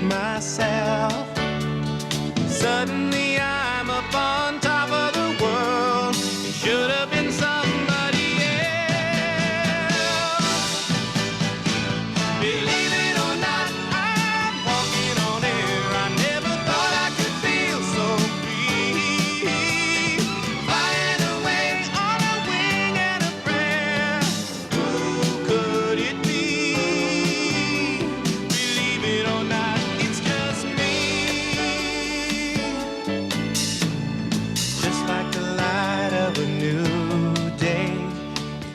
myself. Suddenly I'm up on top of the world. It should have been somebody else. Believe it or not, I'm walking on air. I never thought I could feel so free. Flying away on a wing and a prayer. Who could it be? Believe it or not, it's just me. Just like the light of a new day,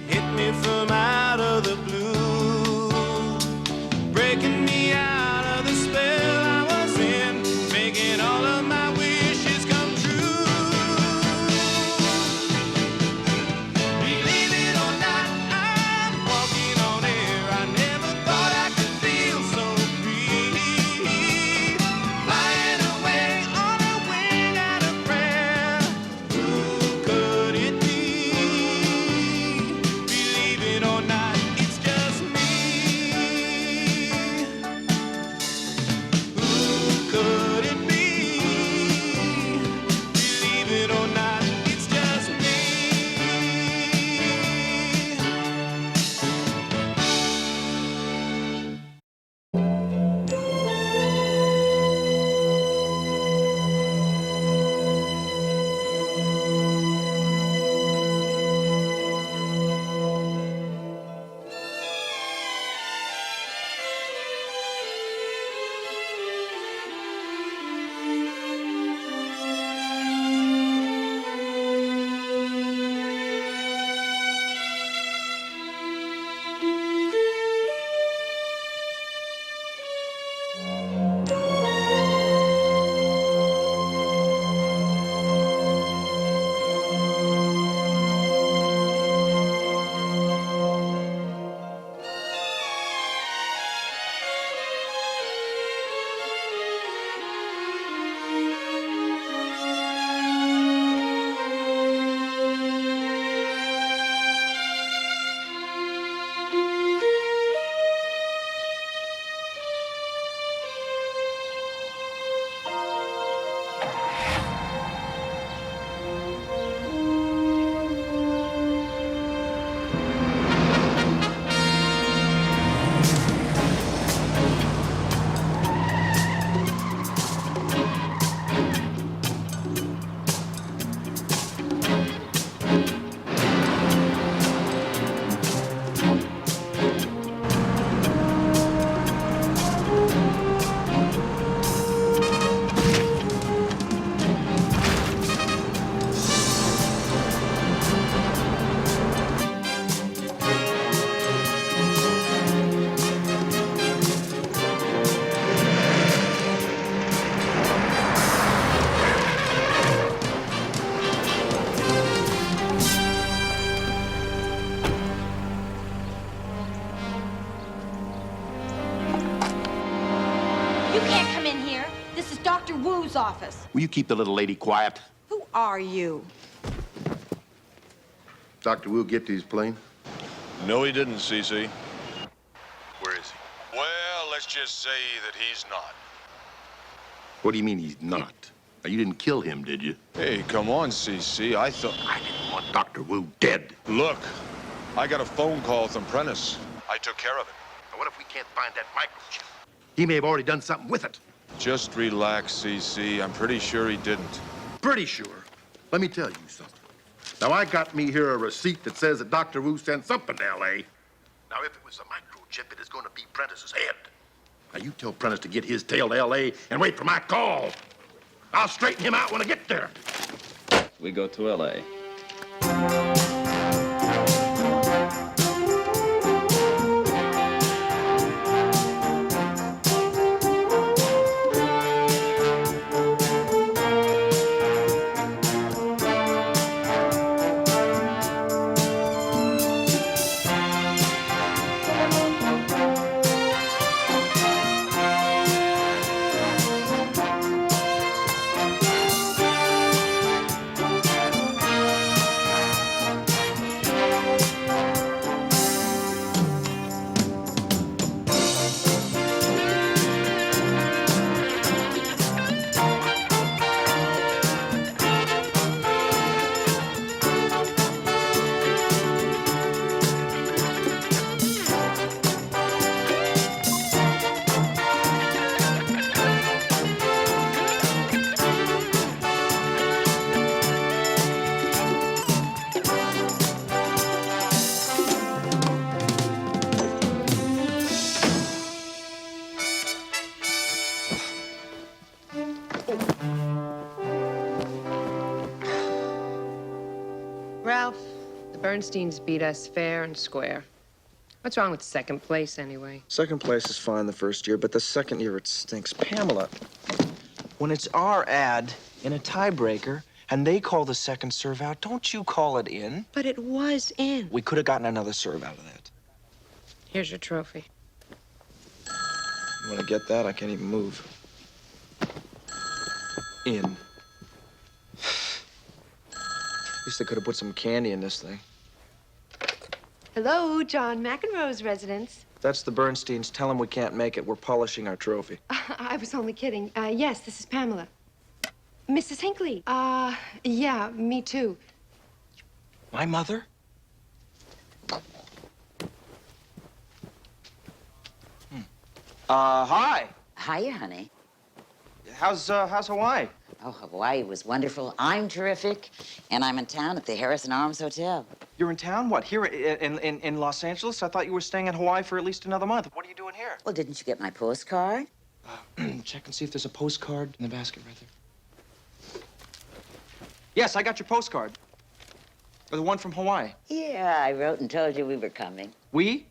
hit me from out of the blue, breaking me out of the spell I was in, making all of my wishes come true. Believe it or not, I'm walking on air. I never thought I could feel so free. Flying away on a wing and a prayer. Who could it be? Believe it or not, it's just me. Who could it be? Believe it or not, it's just me. You can't come in here. This is Dr. Wu's office. Will you keep the little lady quiet? Who are you? Dr. Wu get to his plane? No, he didn't, CC. Where is he? Well, let's just say that he's not. What do you mean he's not? Now, you didn't kill him, did you? Hey, come on, CC. I thought... I didn't want Dr. Wu dead. Look, I got a phone call from Prentice. I took care of it. Now, what if we can't find that microchip? He may have already done something with it. Just relax, CC. I'm pretty sure he didn't. Pretty sure. Let me tell you something. Now, I got me here a receipt that says that Dr. Wu sent something to L.A. Now, if it was a microchip, it is going to be Prentice's head. Now, you tell Prentice to get his tail to L.A. and wait for my call. I'll straighten him out when I get there. We go to L.A. Bernsteins beat us fair and square. What's wrong with second place, anyway? Second place is fine the first year, but the second year it stinks. Pamela, when it's our ad in a tiebreaker and they call the second serve out, don't you call it in? But it was in. We could have gotten another serve out of that. Here's your trophy. You want to get that? I can't even move. In. At least they could have put some candy in this thing. Hello, John McEnroe's residence. That's the Bernsteins. Tell them we can't make it. We're polishing our trophy. I was only kidding. Yes, this is Pamela. Mrs. Hinckley. Yeah, me too. My mother? Hi. Hiya, honey. How's Hawaii? Oh, Hawaii was wonderful. I'm terrific, and I'm in town at the Harrison Arms Hotel. You're in town? What, here in Los Angeles? I thought you were staying in Hawaii for at least another month. What are you doing here? Well, didn't you get my postcard? Check and see if there's a postcard in the basket right there. Yes, I got your postcard. Or the one from Hawaii. Yeah, I wrote and told you we were coming. We?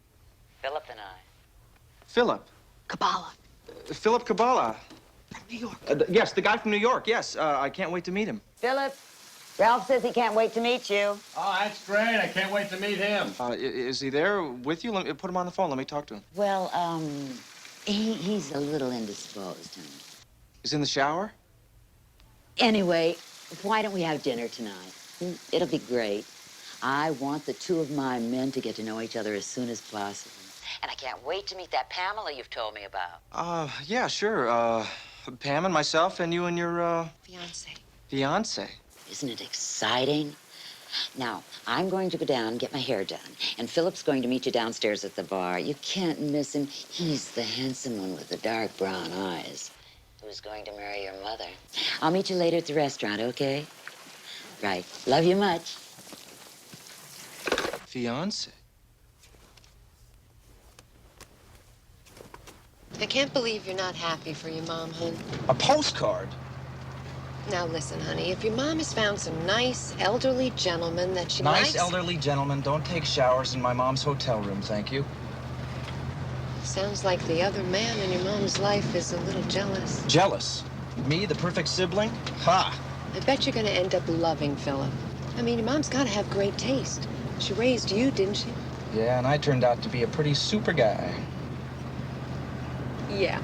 Philip and I. Philip. Kabbalah. Philip Kabbalah. From New York. Yes, the guy from New York. Yes, I can't wait to meet him. Philip, Ralph says he can't wait to meet you. Oh, that's great. I can't wait to meet him. Is he there with you? Let me put him on the phone. Let me talk to him. Well, he's a little indisposed, honey. He's in the shower? Anyway, why don't we have dinner tonight? It'll be great. I want the two of my men to get to know each other as soon as possible. And I can't wait to meet that Pamela you've told me about. Yeah, sure. Pam and myself and you and your, Fiance. fiance. Isn't it exciting? Now, I'm going to go down and get my hair done. And Philip's going to meet you downstairs at the bar. You can't miss him. He's the handsome one with the dark brown eyes who's going to marry your mother. I'll meet you later at the restaurant, okay? Right. Love you much. Fiance? I can't believe you're not happy for your mom, hon. A postcard? Now listen, honey, if your mom has found some nice elderly gentleman that she likes... Nice elderly gentlemen don't take showers in my mom's hotel room, thank you. Sounds like the other man in your mom's life is a little jealous. Jealous? Me, the perfect sibling? Ha! I bet you're gonna end up loving Philip. I mean, your mom's gotta have great taste. She raised you, didn't she? Yeah, and I turned out to be a pretty super guy. Yeah.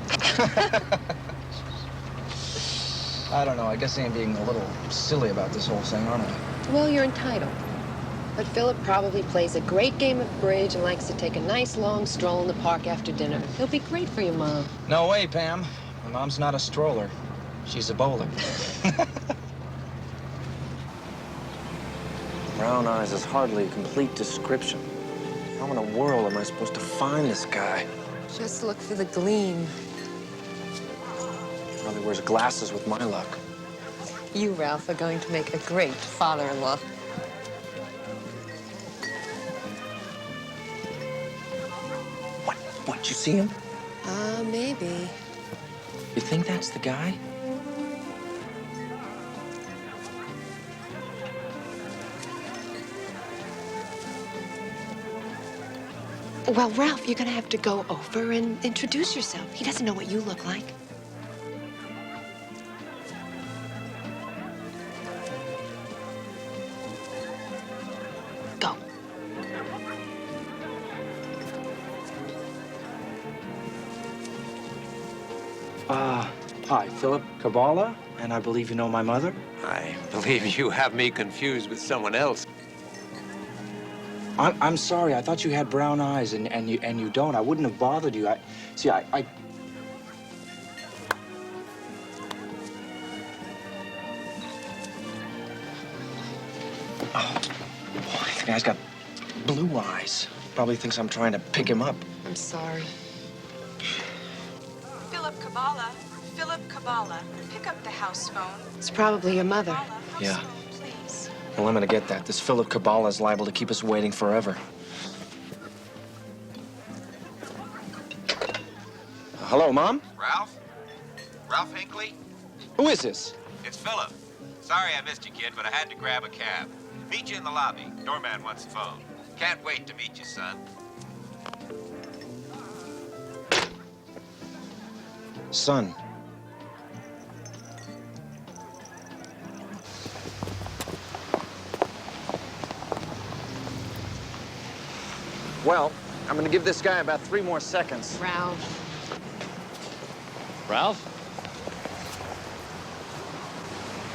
I don't know, I guess I'm being a little silly about this whole thing, aren't I? Well, you're entitled. But Philip probably plays a great game of bridge and likes to take a nice long stroll in the park after dinner. He'll be great for your mom. No way, Pam. My mom's not a stroller. She's a bowler. Brown eyes is hardly a complete description. How in the world am I supposed to find this guy? Just look for the gleam. Probably wears glasses with my luck. You, Ralph, are going to make a great father-in-law. What, you see him? Maybe. You think that's the guy? Well, Ralph, you're gonna have to go over and introduce yourself. He doesn't know what you look like. Go. Hi, Philip Kabbalah, and I believe you know my mother. I believe you have me confused with someone else. I'm sorry. I thought you had brown eyes, and you don't. I wouldn't have bothered you. I Oh, boy, the guy's got blue eyes. Probably thinks I'm trying to pick him up. I'm sorry. Philip Kabbalah. Philip Kabbalah. Pick up the house phone. It's probably your mother. Yeah. Phone, please. Well, I'm gonna get that. This Philip Kabbalah is liable to keep us waiting forever. Hello, Mom? Ralph? Ralph Hinckley? Who is this? It's Philip. Sorry I missed you, kid, but I had to grab a cab. Meet you in the lobby. Doorman wants the phone. Can't wait to meet you, son. Son. Well, I'm gonna give this guy about 3 more seconds. Ralph. Ralph?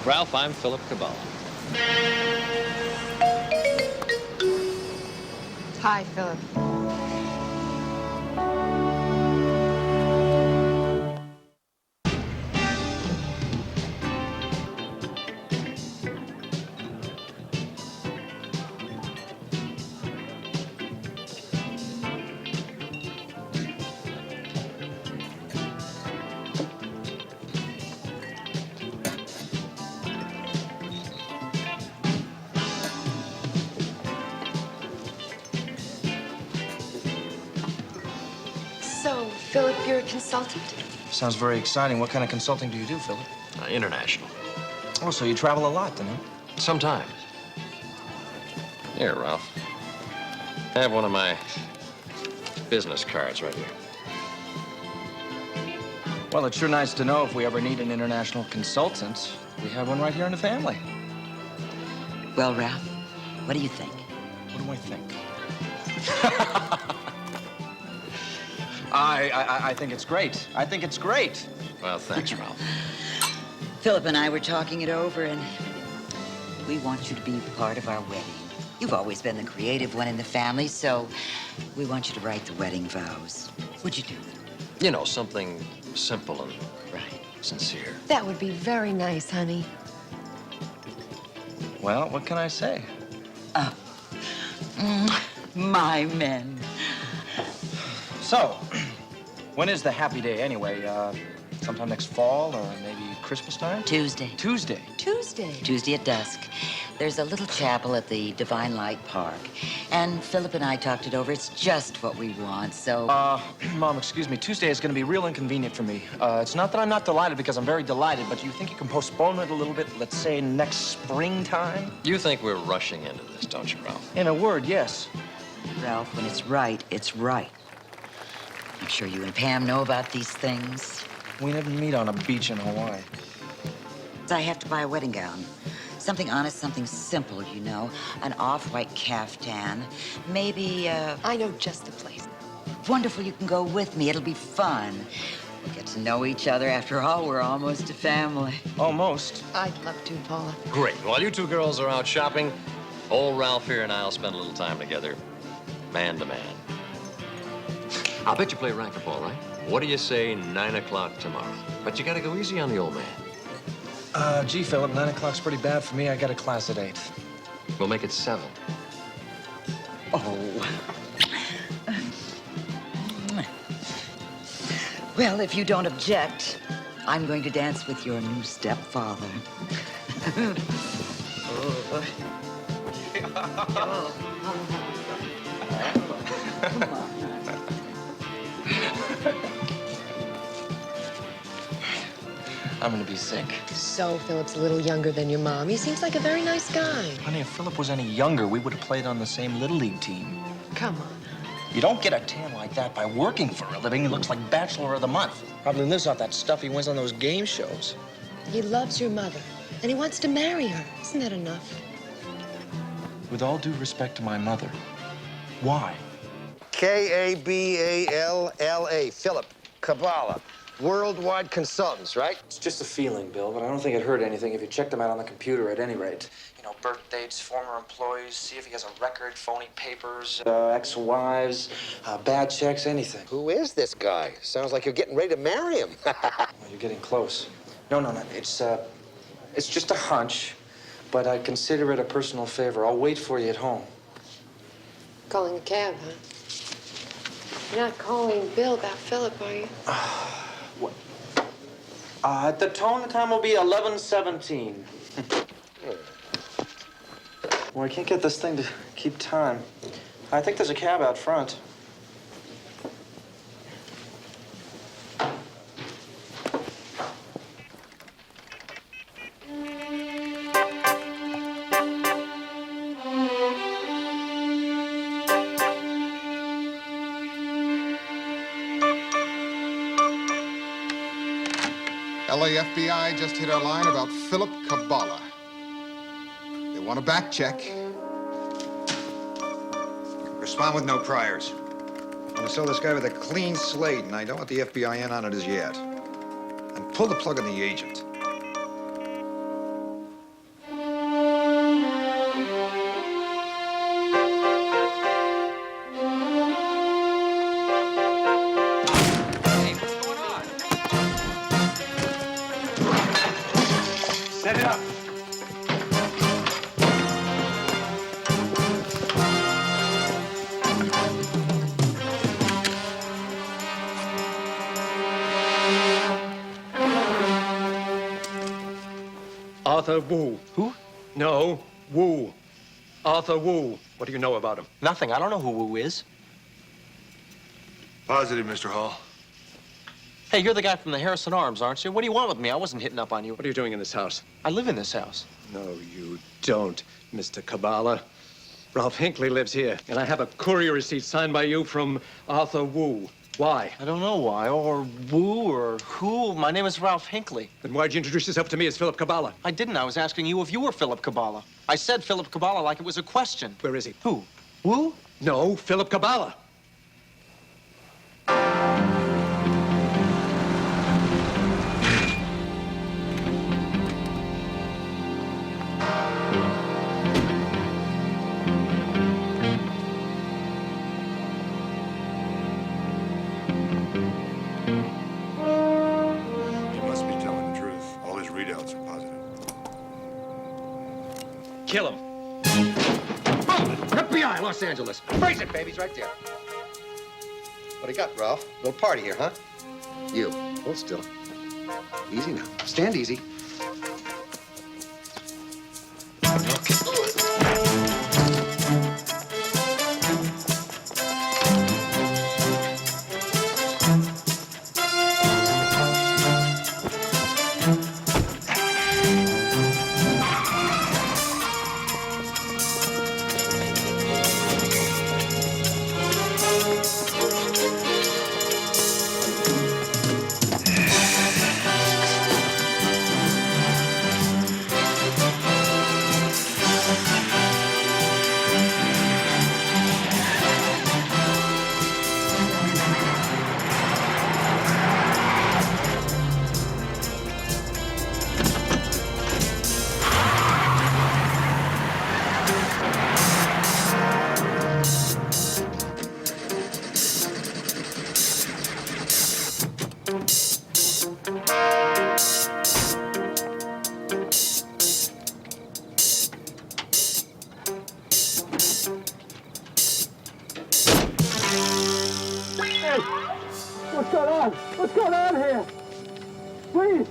Ralph, I'm Philip Cabala. Hi, Philip. So, Philip, you're a consultant? Sounds very exciting. What kind of consulting do you do, Philip? International. Oh, so you travel a lot, then, huh? Sometimes. Here, Ralph. I have one of my business cards right here. Well, it's sure nice to know if we ever need an international consultant. We have one right here in the family. Well, Ralph, what do you think? What do I think? I think it's great. I think it's great. Well, thanks, Ralph. Philip and I were talking it over, and we want you to be part of our wedding. You've always been the creative one in the family, so we want you to write the wedding vows. Would you do it? You know, something simple and Right. sincere. That would be very nice, honey. Well, what can I say? My men. So, when is the happy day anyway? Sometime next fall or maybe Christmas time? Tuesday. Tuesday. Tuesday. Tuesday at dusk. There's a little chapel at the Divine Light Park. And Philip and I talked it over. It's just what we want, so... Mom, excuse me. Tuesday is going to be real inconvenient for me. It's not that I'm not delighted, because I'm very delighted, but do you think you can postpone it a little bit? Let's say next springtime? You think we're rushing into this, don't you, Ralph? In a word, yes. Ralph, when it's right, it's right. I'm sure you and Pam know about these things. We never meet on a beach in Hawaii. I have to buy a wedding gown. Something honest, something simple, you know. An off-white caftan. Maybe, I know just the place. Wonderful, you can go with me. It'll be fun. We'll get to know each other. After all, we're almost a family. Almost. I'd love to, Paula. Great. While you two girls are out shopping, old Ralph here and I'll spend a little time together, man to man. I'll bet you play racquetball, right? What do you say 9 o'clock tomorrow? But you gotta go easy on the old man. Gee, Philip, 9 o'clock's pretty bad for me. I got a class at 8. We'll make it 7. Oh. Well, if you don't object, I'm going to dance with your new stepfather. Come on. I'm gonna be sick. So, Philip's a little younger than your mom. He seems like a very nice guy. Honey, if Philip was any younger, we would have played on the same Little League team. Come on. You don't get a tan like that by working for a living. He looks like Bachelor of the Month. Probably lives off that stuff he wins on those game shows. He loves your mother, and he wants to marry her. Isn't that enough? With all due respect to my mother, why? K-A-B-A-L-L-A, Philip Cabala. Worldwide Consultants, right? It's just a feeling, Bill, but I don't think it hurt anything if you checked him out on the computer at any rate. You know, birth dates, former employees, see if he has a record, phony papers, ex-wives, bad checks, anything. Who is this guy? Sounds like you're getting ready to marry him. Well, you're getting close. No. It's just a hunch, but I consider it a personal favor. I'll wait for you at home. Calling a cab, huh? You're not calling Bill about Philip, are you? What? At the tone, the time will be 11:17. Well, I can't get this thing to keep time. I think there's a cab out front. LA FBI just hit our line about Philip Kabbalah. They want a back check. Respond with no priors. I want to sell this guy with a clean slate, and I don't want the FBI in on it as yet. And pull the plug on the agent. Set it up. Arthur Wu. Who? No, Wu. Arthur Wu. What do you know about him? Nothing. I don't know who Wu is. Positive, Mr. Hall. Hey, you're the guy from the Harrison Arms, aren't you? What do you want with me? I wasn't hitting up on you. What are you doing in this house? I live in this house. No, you don't, Mr. Kabbalah. Ralph Hinckley lives here, and I have a courier receipt signed by you from Arthur Wu. Why? I don't know why, or Wu, or who. My name is Ralph Hinckley. Then why'd you introduce yourself to me as Philip Kabbalah? I didn't. I was asking you if you were Philip Kabbalah. I said Philip Kabbalah like it was a question. Where is he? Who? Wu? No, Philip Kabbalah. He must be telling the truth. All his readouts are positive. Kill him. FBI, Los Angeles. Freeze it, baby's right there. What do you got, Ralph? Little party here, huh? You, hold still. Easy now. Stand easy. What's going on? What's going on here? Please.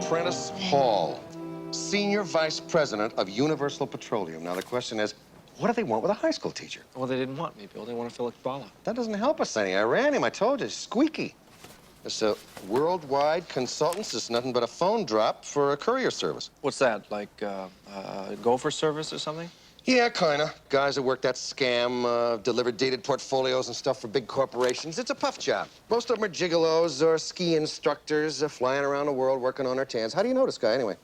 Prentice Hall, Senior Vice President of Universal Petroleum. Now, the question is, what do they want with a high school teacher? Well, they didn't want me, Bill. They wanted Philip Kabbalah. That doesn't help us any. I ran him. I told you, squeaky. It's a worldwide consultants. It's nothing but a phone drop for a courier service. What's that, like gopher service or something? Yeah, kinda. Guys that work that scam, deliver dated portfolios and stuff for big corporations. It's a puff job. Most of them are gigolos or ski instructors flying around the world working on their tans. How do you know this guy, anyway?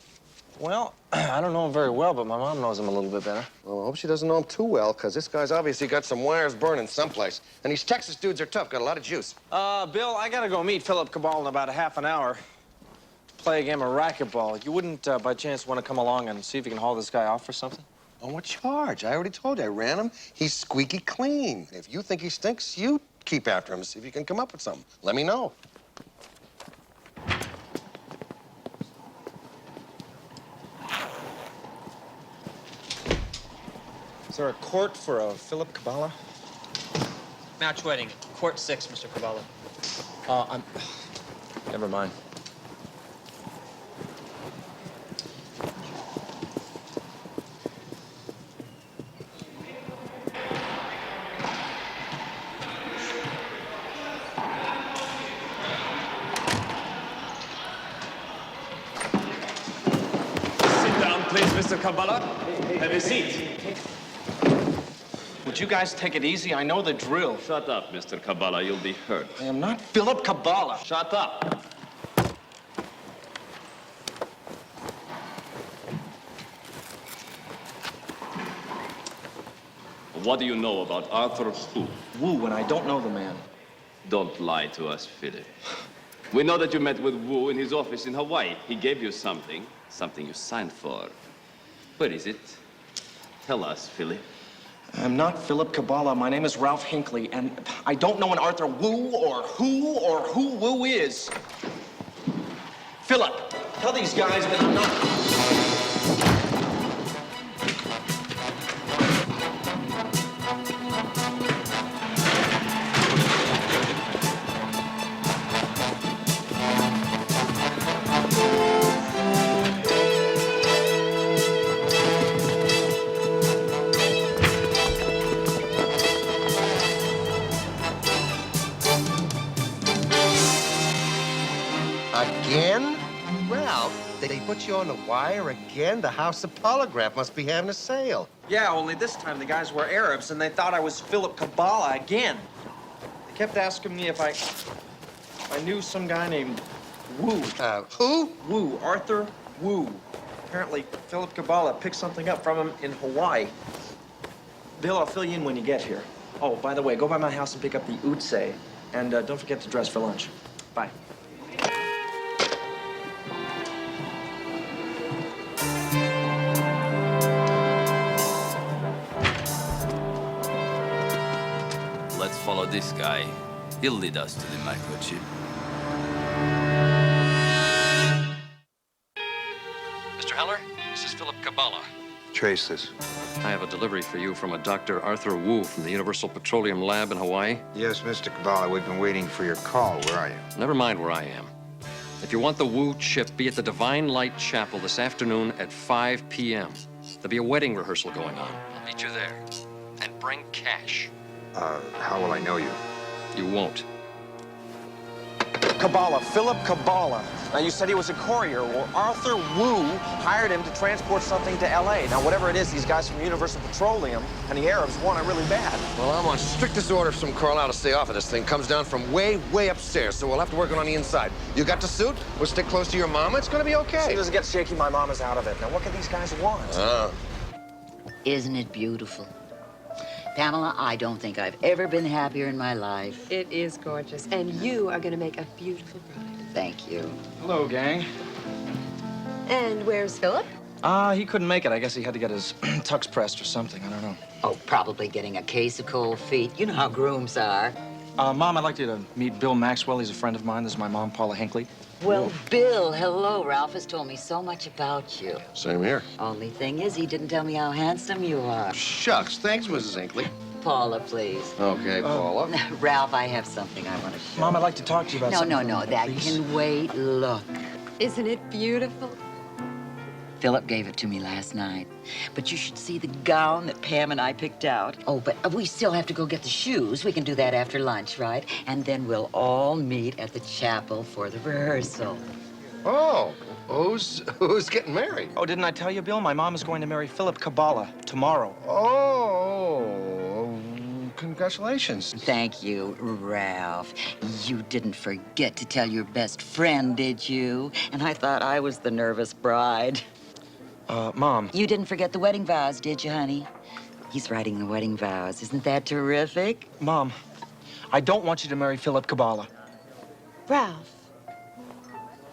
Well, I don't know him very well, but my mom knows him a little bit better. Well, I hope she doesn't know him too well, because this guy's obviously got some wires burning someplace. And these Texas dudes are tough, got a lot of juice. Bill, I gotta go meet Philip Kabbalah in about a half an hour. Play a game of racquetball. You wouldn't, by chance, want to come along and see if you can haul this guy off for something? On what charge? I already told you. I ran him. He's squeaky clean. If you think he stinks, you keep after him and see if you can come up with something. Let me know. Is there a court for Philip Kabbalah? Match wedding, court 6, Mr. Kabbalah. Never mind. Sit down, please, Mr. Kabbalah. Have a seat. Would you guys take it easy? I know the drill. Shut up, Mr. Kabbalah. You'll be hurt. I am not Philip Kabbalah. Shut up. What do you know about Arthur Wu? Wu, and I don't know the man. Don't lie to us, Philip. We know that you met with Wu in his office in Hawaii. He gave you something you signed for. Where is it? Tell us, Philip. I'm not Philip Kabbalah. My name is Ralph Hinckley, and I don't know an Arthur Wu or who Wu is. Philip, tell these guys that I'm not. Again? Ralph, they put you on the wire again? The House of Polygraph must be having a sale. Yeah, only this time the guys were Arabs, and they thought I was Philip Kabbalah again. They kept asking me if I knew some guy named Wu. Who? Wu, Arthur Wu. Apparently, Philip Kabbalah picked something up from him in Hawaii. Bill, I'll fill you in when you get here. Oh, by the way, go by my house and pick up the utse. And don't forget to dress for lunch. Bye. Let's follow this guy. He'll lead us to the microchip. Mr. Heller, this is Philip Kabbalah. Trace this. I have a delivery for you from a Dr. Arthur Wu from the Universal Petroleum Lab in Hawaii. Yes, Mr. Kabbalah, we've been waiting for your call. Where are you? Never mind where I am. If you want the Wu chip, be at the Divine Light Chapel this afternoon at 5 p.m. There'll be a wedding rehearsal going on. I'll meet you there. And bring cash. How will I know you? You won't. Kabbalah, Philip Kabbalah. Now, you said he was a courier. Well, Arthur Wu hired him to transport something to L.A. Now, whatever it is, these guys from Universal Petroleum and the Arabs want it really bad. Well, I'm on strictest orders from Carlisle to stay off of this thing. Comes down from way, way upstairs, so we'll have to work it on the inside. You got the suit? We'll stick close to your mama. It's gonna be okay. As soon as it gets shaky, my mama's out of it. Now, what can these guys want? Isn't it beautiful? Pamela, I don't think I've ever been happier in my life. It is gorgeous, and you are going to make a beautiful bride. Thank you. Hello, gang. And where's Philip? He couldn't make it. I guess he had to get his tux pressed or something. I don't know. Oh, probably getting a case of cold feet. You know how grooms are. Mom, I'd like you to meet Bill Maxwell. He's a friend of mine. This is my mom, Paula Hinckley. Well, Bill, hello. Ralph has told me so much about you. Same here. Only thing is, he didn't tell me how handsome you are. Shucks. Thanks, Mrs. Hinckley. Paula, please. Okay, Paula. Ralph, I have something I want to show. Mom, I'd like to talk to you about No, something. no, that Please? can wait. Look. Isn't it beautiful? Philip gave it to me last night. But you should see the gown that Pam and I picked out. Oh, but we still have to go get the shoes. We can do that after lunch, right? And then we'll all meet at the chapel for the rehearsal. Oh, who's getting married? Oh, didn't I tell you, Bill? My mom is going to marry Philip Kabbalah tomorrow. Oh, congratulations. Thank you, Ralph. You didn't forget to tell your best friend, did you? And I thought I was the nervous bride. Mom. You didn't forget the wedding vows, did you, honey? He's writing the wedding vows. Isn't that terrific? Mom, I don't want you to marry Philip Kabbalah. Ralph.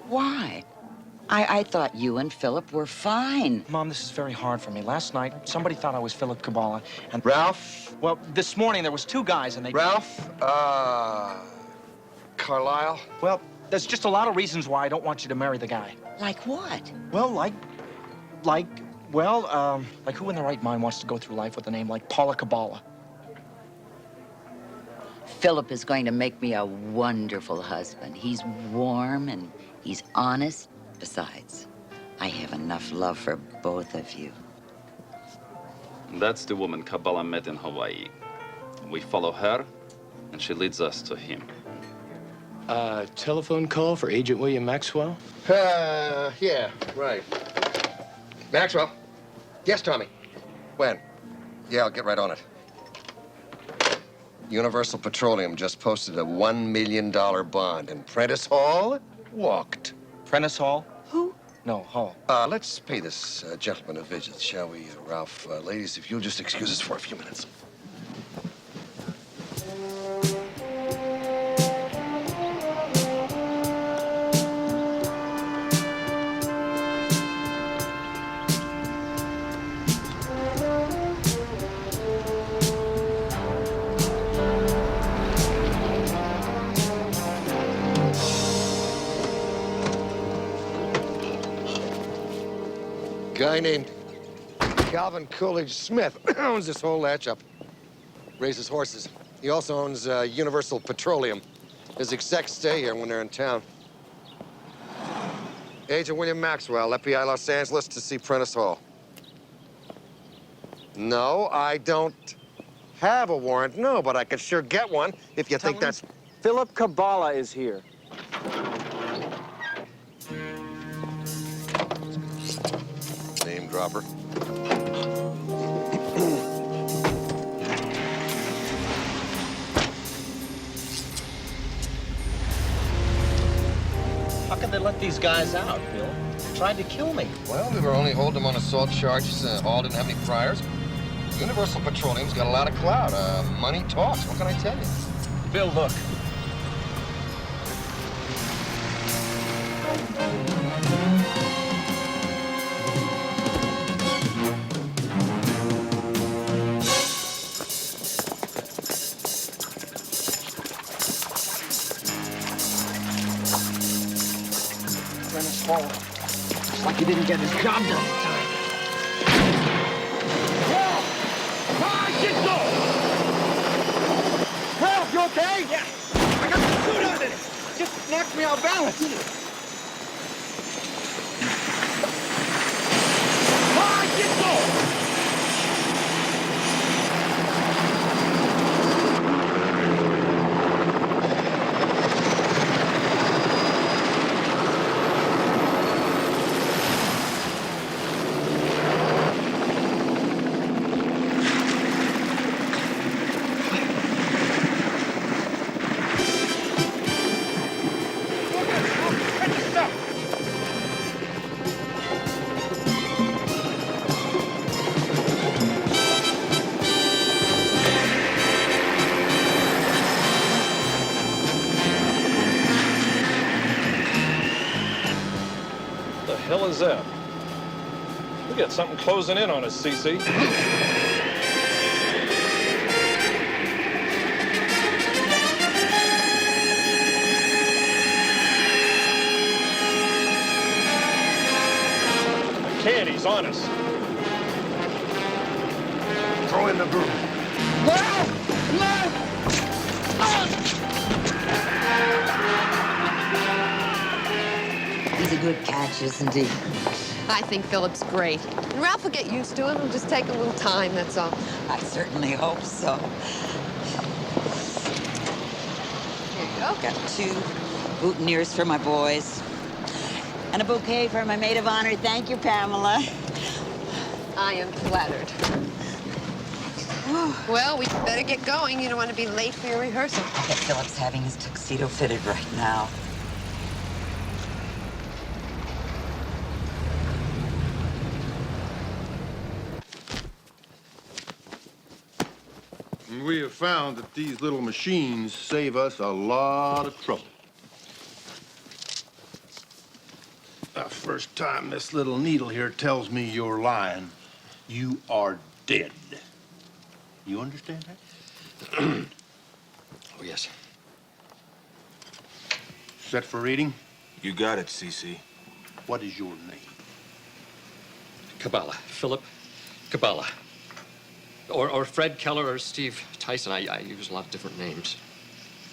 Why? I thought you and Philip were fine. Mom, this is very hard for me. Last night, somebody thought I was Philip Kabbalah, and... Ralph? Well, this morning, there was two guys, and they... Ralph? Carlisle? Well, there's just a lot of reasons why I don't want you to marry the guy. Like what? Well, like who in their right mind wants to go through life with a name like Paula Kabbalah? Philip is going to make me a wonderful husband. He's warm and he's honest. Besides, I have enough love for both of you. That's the woman Kabbalah met in Hawaii. We follow her, and she leads us to him. Telephone call for Agent William Maxwell? Yeah, right. Maxwell? Yes, Tommy. When? Yeah, I'll get right on it. Universal Petroleum just posted a $1 million bond, and Prentice Hall walked. Prentice Hall? Who? No, Hall. Let's pay this gentleman a visit, shall we, Ralph? Ladies, if you'll just excuse us for a few minutes. Guy named Calvin Coolidge Smith owns this whole latch up. Raises horses. He also owns Universal Petroleum. His execs stay here when they're in town. Agent William Maxwell, FBI Los Angeles, to see Prentice Hall. No, I don't have a warrant, no, but I could sure get one if you think that's... Philip Kabbalah is here. Name dropper. How could they let these guys out, Bill? They tried to kill me. Well, we were only holding them on assault charges. Hall didn't have any priors. Universal Petroleum's got a lot of clout. Money talks. What can I tell you? Bill, look. Prentice Hall. Looks like he didn't get his job done in time. Help, you okay? Yeah. I got the suit on it. Just knocked me off balance. Get go! The hell is that? We got something closing in on us, CC. The caddy's on us. Throw in the broom. He's a good catch, isn't he? I think Philip's great. And Ralph will get used to him. It'll just take a little time, that's all. I certainly hope so. Here you go. Got 2 boutonnieres for my boys. And a bouquet for my maid of honor. Thank you, Pamela. I am flattered. Well, we better get going. You don't want to be late for your rehearsal. I bet Philip's having his tuxedo fitted right now. We have found that these little machines save us a lot of trouble. The first time this little needle here tells me you're lying, you are dead. You understand that? Oh, yes. Set for reading? You got it, CC. What is your name? Kabbalah. Philip Kabbalah. Or Fred Keller or Steve Tyson. I use a lot of different names.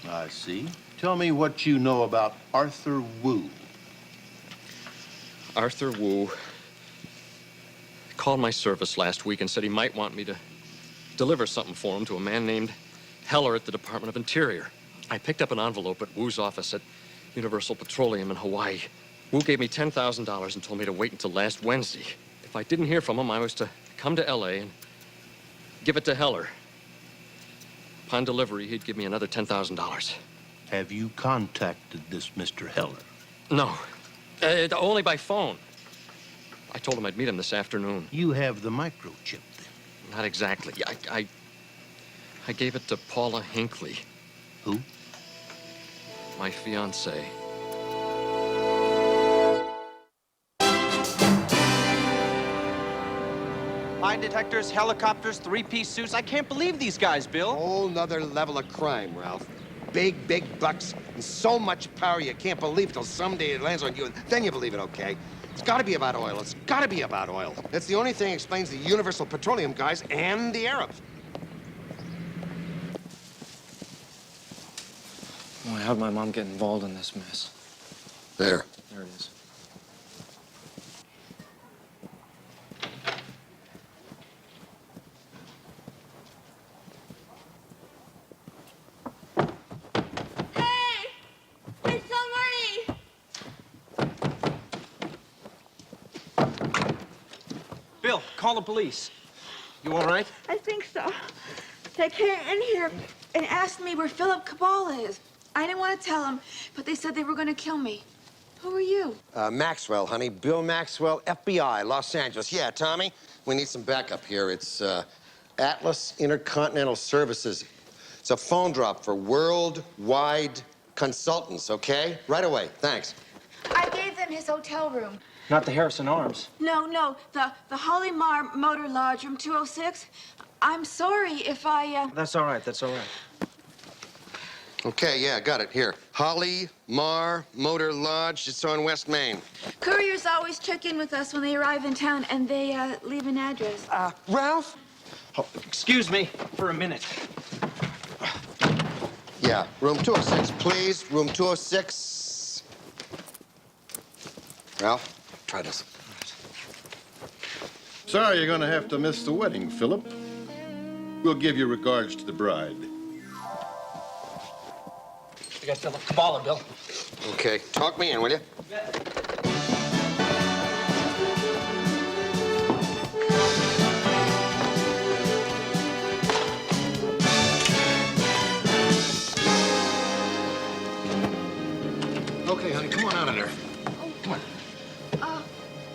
I see. Tell me what you know about Arthur Wu. Arthur Wu called my service last week and said he might want me to deliver something for him to a man named Heller at the Department of Interior. I picked up an envelope at Wu's office at Universal Petroleum in Hawaii. Wu gave me $10,000 and told me to wait until last Wednesday. If I didn't hear from him, I was to come to L.A. and give it to Heller. Upon delivery, he'd give me another $10,000. Have you contacted this Mr. Heller? No. Only by phone. I told him I'd meet him this afternoon. You have the microchip, then? Not exactly. I gave it to Paula Hinckley. Who? My fiancée. Lie detectors, helicopters, three-piece suits. I can't believe these guys, Bill. Whole nother level of crime, Ralph. Big bucks and so much power you can't believe till someday it lands on you, and then you believe it, okay? It's gotta be about oil. It's gotta be about oil. That's the only thing that explains the Universal Petroleum guys and the Arabs. Boy, how'd my mom get involved in this mess? There. There it is. Bill, call the police. You all right? I think so. They came in here and asked me where Philip Kabbalah is. I didn't want to tell them, but they said they were going to kill me. Who are you? Maxwell, honey. Bill Maxwell, FBI, Los Angeles. Yeah, Tommy, we need some backup here. It's Atlas Intercontinental Services. It's a phone drop for worldwide consultants, okay? Right away, thanks. I gave them his hotel room. Not the Harrison Arms. No, the Holly Mar Motor Lodge, room 206. I'm sorry if I, That's all right, that's all right. Okay, yeah, got it. Here. Holly Mar Motor Lodge. It's on West Main. Couriers always check in with us when they arrive in town, and they, leave an address. Ralph? Oh, excuse me for a minute. Yeah, room 206, please. Room 206. Ralph, try this. Sorry you're gonna have to miss the wedding, Philip. We'll give your regards to the bride. You got Philip Kabbalah, Bill. Okay, talk me in, will you? Okay, honey, come on out of there. Come on.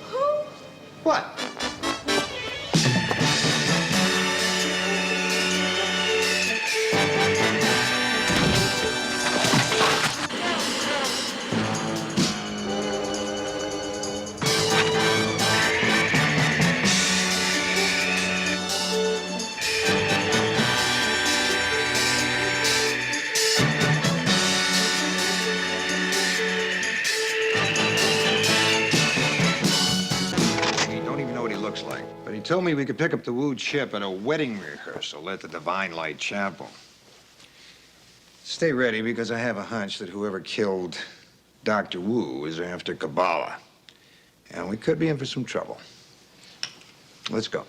Who? What? But he told me we could pick up the Wu chip at a wedding rehearsal at the Divine Light Chapel. Stay ready, because I have a hunch that whoever killed Dr. Wu is after Kabbalah. And we could be in for some trouble. Let's go.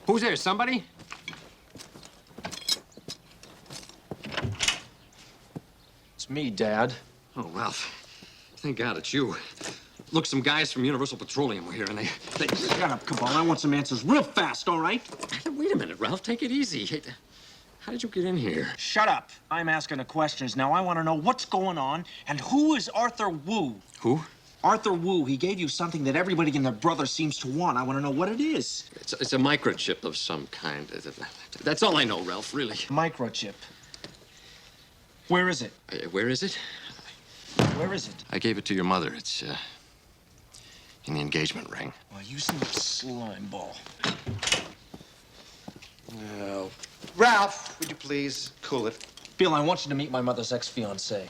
Who's there, somebody? It's me, Dad. Oh, Ralph. Thank God it's you. Look, some guys from Universal Petroleum were here, and they... Shut up, Kabbalah. I want some answers real fast, all right? Wait a minute, Ralph. Take it easy. Hey, how did you get in here? Shut up. I'm asking the questions now. I want to know what's going on, and who is Arthur Wu? Who? Arthur Wu. He gave you something that everybody and their brother seems to want. I want to know what it is. It's a microchip of some kind. That's all I know, Ralph, really. Microchip. Where is it? Where is it? Where is it? I gave it to your mother. It's, in the engagement ring. Well, you some slime ball. No. Ralph, would you please cool it? Bill, I want you to meet my mother's ex-fiancée.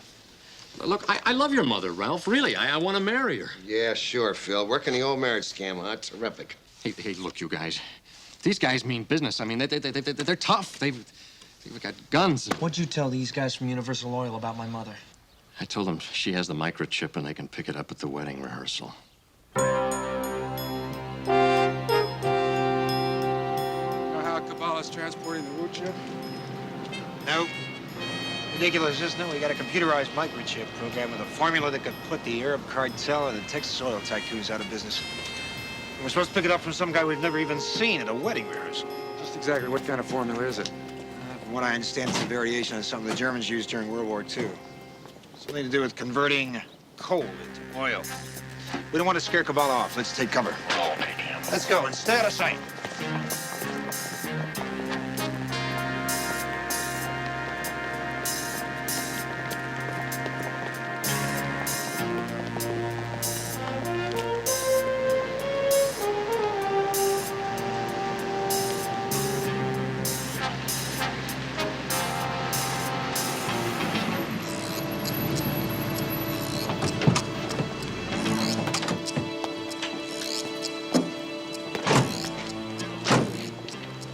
Look, I love your mother, Ralph. Really, I want to marry her. Yeah, sure, Phil. Working the old marriage scam, huh? Terrific. Hey, look, you guys. These guys mean business. I mean, they're tough. They've got guns. What'd you tell these guys from Universal Oil about my mother? I told them she has the microchip and they can pick it up at the wedding rehearsal. Kabbalah's transporting the Wu chip? Nope. Ridiculous, isn't it? We got a computerized microchip program with a formula that could put the Arab cartel and the Texas oil tycoons out of business. And we're supposed to pick it up from some guy we've never even seen at a wedding rehearsal. Just exactly what kind of formula is it? From what I understand, it's a variation of something the Germans used during World War II. Something to do with converting coal into oil. We don't want to scare Kabbalah off. Let's take cover. Let's go and stay out of sight.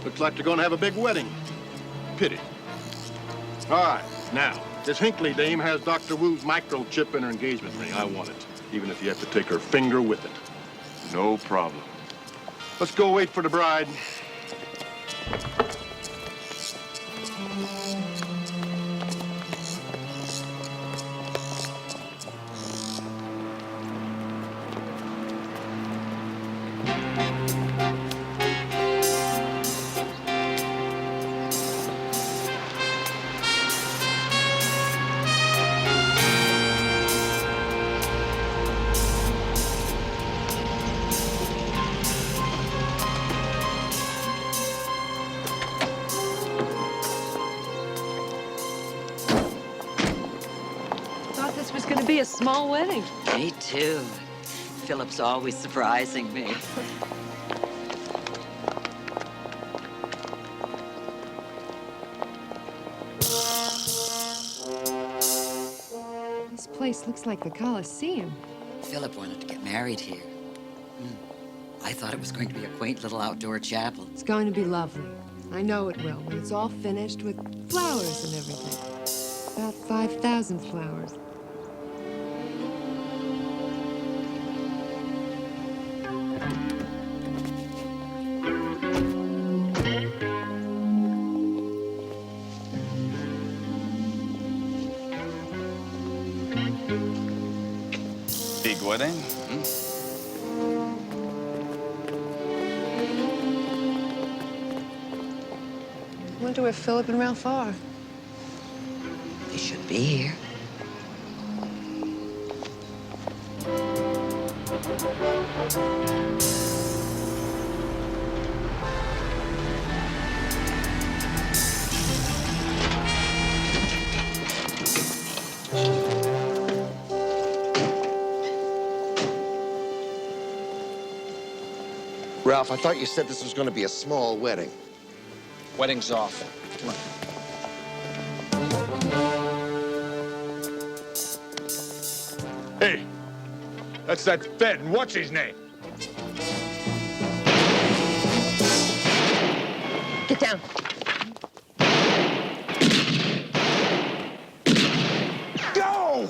Looks like they're gonna have a big wedding. Pity. All right, now, this Hinckley dame has Dr. Wu's microchip in her engagement ring. I want it, even if you have to take her finger with it. No problem. Let's go wait for the bride. Thought this was going to be a small wedding. Me too. Philip's always surprising me. This place looks like the Coliseum. Philip wanted to get married here. I thought it was going to be a quaint little outdoor chapel. It's going to be lovely. I know it will, when it's all finished with flowers and everything. About 5,000 flowers. Big wedding? Wonder where Philip and Ralph are. They should be here. Ralph, I thought you said this was going to be a small wedding. Wedding's off. Come on. Hey, that's that Fed, and what's his name? Get down. Go!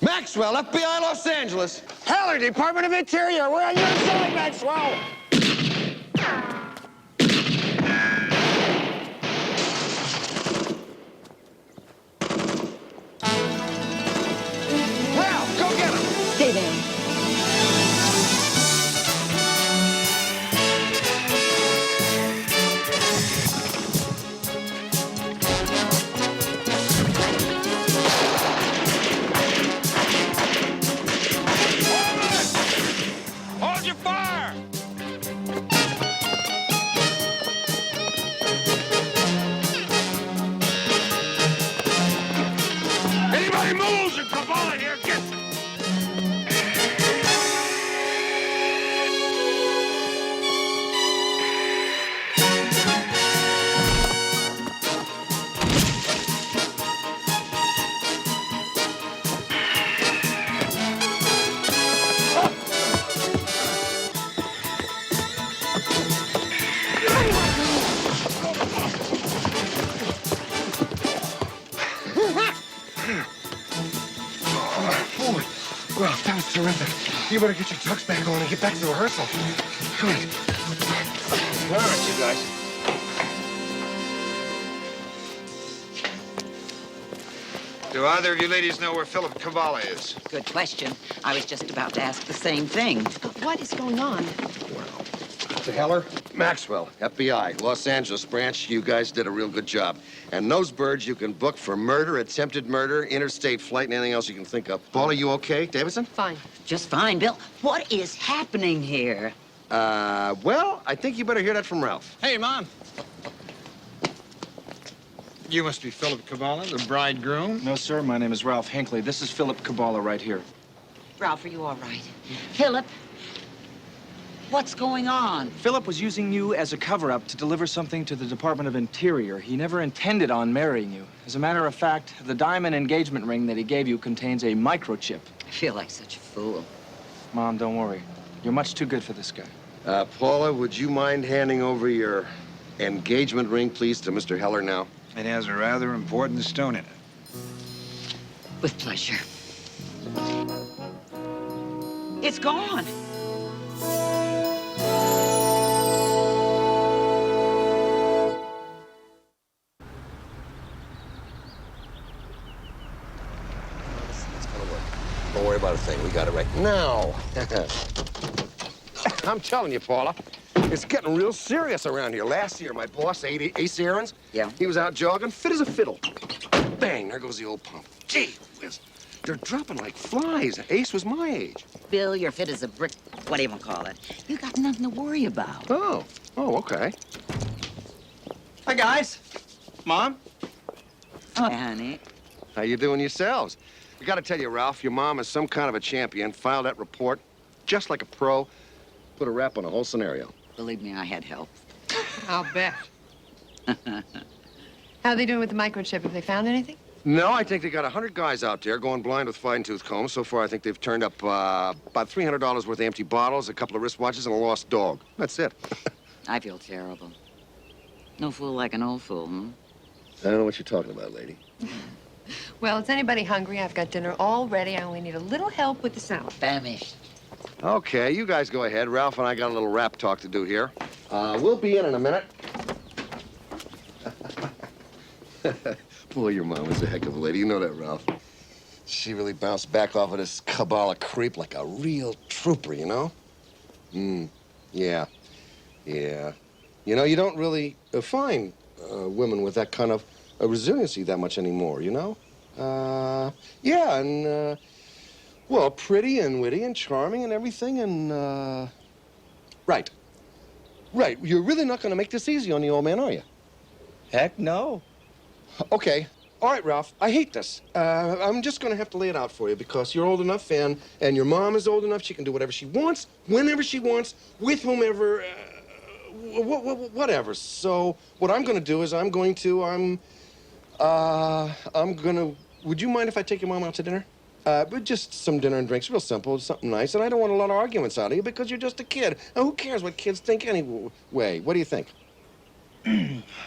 Maxwell, FBI Los Angeles. Heller, Department of Interior. We're on your side, Maxwell. Ralph, go get him. Stay down. Hold your fire! Anybody moves and Kabbalah here gets it! You better get your tux back on and get back to the rehearsal. Come on. All right, you guys. Do either of you ladies know where Philip Kabbalah is? Good question. I was just about to ask the same thing. But what is going on? To Heller, Maxwell, FBI, Los Angeles branch, you guys did a real good job. And those birds you can book for murder, attempted murder, interstate flight, and anything else you can think of. Paul, are you okay? Davidson? Fine. Just fine, Bill. What is happening here? Well, I think you better hear that from Ralph. Hey, Mom. You must be Philip Kabbalah, the bridegroom. No, sir. My name is Ralph Hinckley. This is Philip Kabbalah right here. Ralph, are you all right? Philip, what's going on? Philip was using you as a cover-up to deliver something to the Department of Interior. He never intended on marrying you. As a matter of fact, the diamond engagement ring that he gave you contains a microchip. I feel like such a fool. Mom, don't worry. You're much too good for this guy. Paula, would you mind handing over your engagement ring, please, to Mr. Heller now? It has a rather important stone in it. With pleasure. It's gone. It's gonna work. Don't worry about a thing. We got it right now. I'm telling you, Paula, it's getting real serious around here. Last year, my boss, Ace Aarons, he was out jogging, fit as a fiddle. Bang, there goes the old pump. Gee whiz, they're dropping like flies. Ace was my age. Bill, you're fit as a brick. What do you want to call it? You got nothing to worry about. Oh, okay. Hi, guys. Mom? Hi, honey. How you doing yourselves? I gotta tell you, Ralph, your mom is some kind of a champion. Filed that report just like a pro. Put a wrap on the whole scenario. Believe me, I had help. I'll bet. How are they doing with the microchip? Have they found anything? No, I think they got 100 guys out there going blind with fine-tooth combs. So far, I think they've turned up about $300 worth of empty bottles, a couple of wristwatches, and a lost dog. That's it. I feel terrible. No fool like an old fool, hmm? I don't know what you're talking about, lady. Well, is anybody hungry? I've got dinner all ready. I only need a little help with the salad. Famished. Okay, you guys go ahead. Ralph and I got a little rap talk to do here. We'll be in a minute. Boy, your mom is a heck of a lady. You know that, Ralph. She really bounced back off of this Kabbalah creep like a real trooper, you know? Yeah. You know, you don't really find women with that kind of resiliency that much anymore, you know? Yeah, and, well, pretty and witty and charming and everything, and, Right. You're really not going to make this easy on the old man, are you? Heck no. Okay. All right, Ralph, I hate this. I'm just going to have to lay it out for you because you're old enough and your mom is old enough. She can do whatever she wants, whenever she wants, with whomever, whatever. So what I'm going to do is would you mind if I take your mom out to dinner? But just some dinner and drinks, real simple, something nice. And I don't want a lot of arguments out of you because you're just a kid. Now, who cares what kids think anyway? What do you think?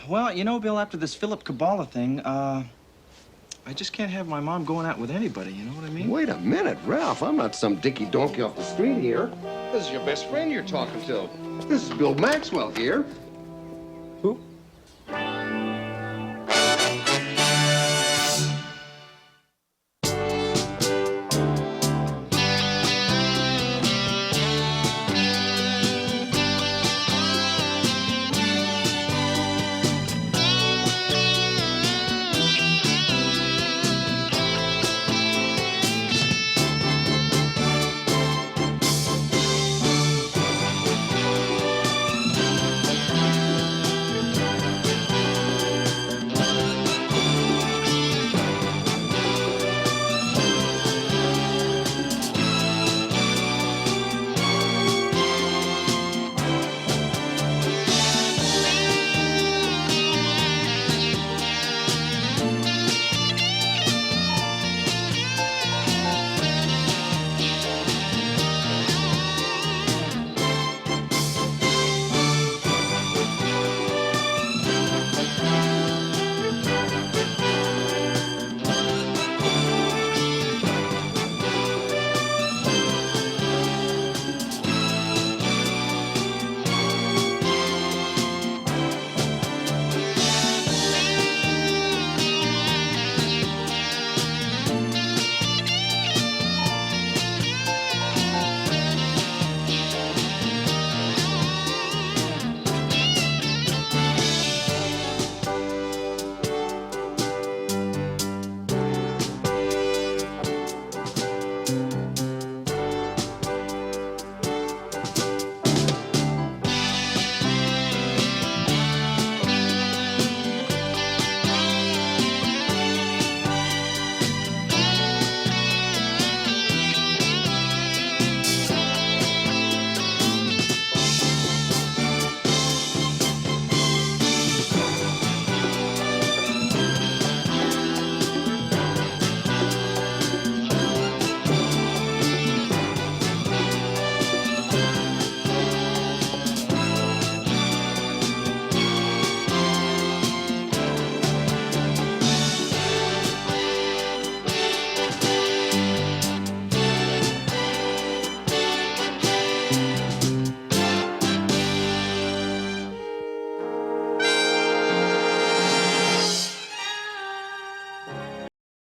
Well, you know, Bill, after this Philip Kabbalah thing, I just can't have my mom going out with anybody, you know what I mean? Wait a minute, Ralph. I'm not some dinky donkey off the street here. This is your best friend you're talking to. This is Bill Maxwell here. Who?